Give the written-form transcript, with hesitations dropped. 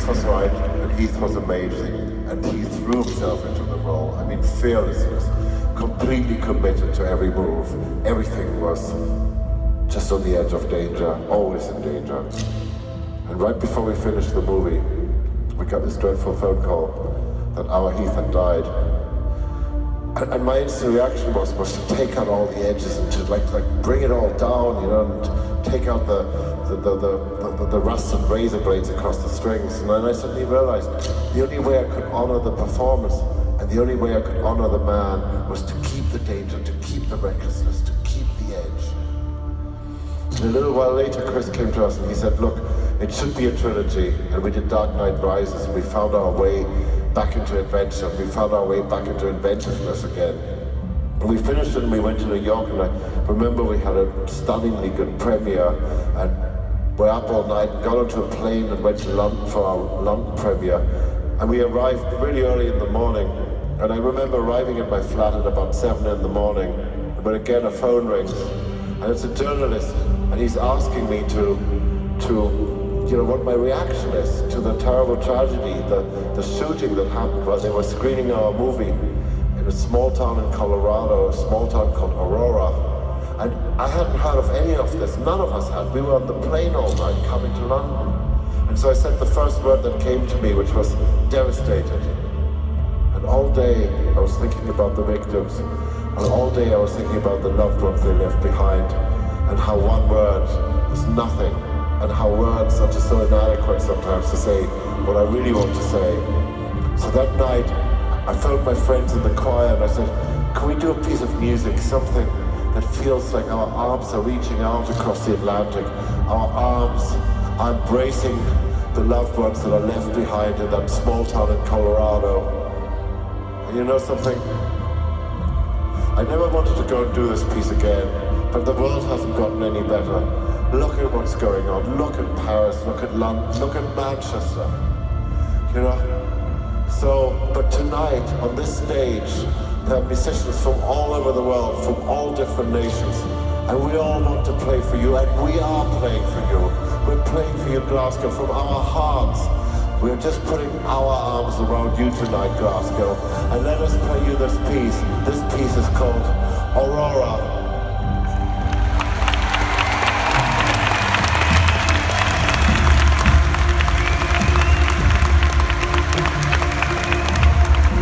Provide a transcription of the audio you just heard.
Heath was right, and Heath was amazing, and he threw himself into the role. I mean, fearlessness, completely committed to every move. Everything was just on the edge of danger, always in danger. And right before we finished the movie, we got this dreadful phone call that our Heath had died. And my instant reaction was to take out all the edges and to like bring it all down, you know, and take out the rusted razor blades across the strings. And then I suddenly realized the only way I could honor the performance and the only way I could honor the man was to keep the danger, to keep the recklessness, to keep the edge. And a little while later, Chris came to us and he said, look, it should be a trilogy. And we did Dark Knight Rises and we found our way back into adventure. We found our way back into inventiveness again. And we finished it and we went to New York, and I remember we had a stunningly good premiere, and we're up all night, got onto a plane and went to London for our London premiere. And we arrived really early in the morning, and I remember arriving at my flat at about 7 in the morning, when again a phone rings, and it's a journalist, and he's asking me to you know, what my reaction is to the terrible tragedy, the shooting that happened while they were screening our movie in a small town in Colorado, a small town called Aurora. And I hadn't heard of any of this, none of us had. We were on the plane all night coming to London. And so I said the first word that came to me, which was devastated. And all day I was thinking about the victims, and all day I was thinking about the loved ones they left behind, and how one word was nothing. And how words are just so inadequate sometimes to say what I really want to say. So that night, I phoned my friends in the choir and I said, can we do a piece of music, something that feels like our arms are reaching out across the Atlantic, our arms are embracing the loved ones that are left behind in that small town in Colorado. And you know something? I never wanted to go and do this piece again, but the world hasn't gotten any better. Look at what's going on. Look at Paris, look at London, look at Manchester. You know? So, but tonight, on this stage, there are musicians from all over the world, from all different nations. And we all want to play for you, and we are playing for you. We're playing for you, Glasgow, from our hearts. We're just putting our arms around you tonight, Glasgow. And let us play you this piece. This piece is called Aurora.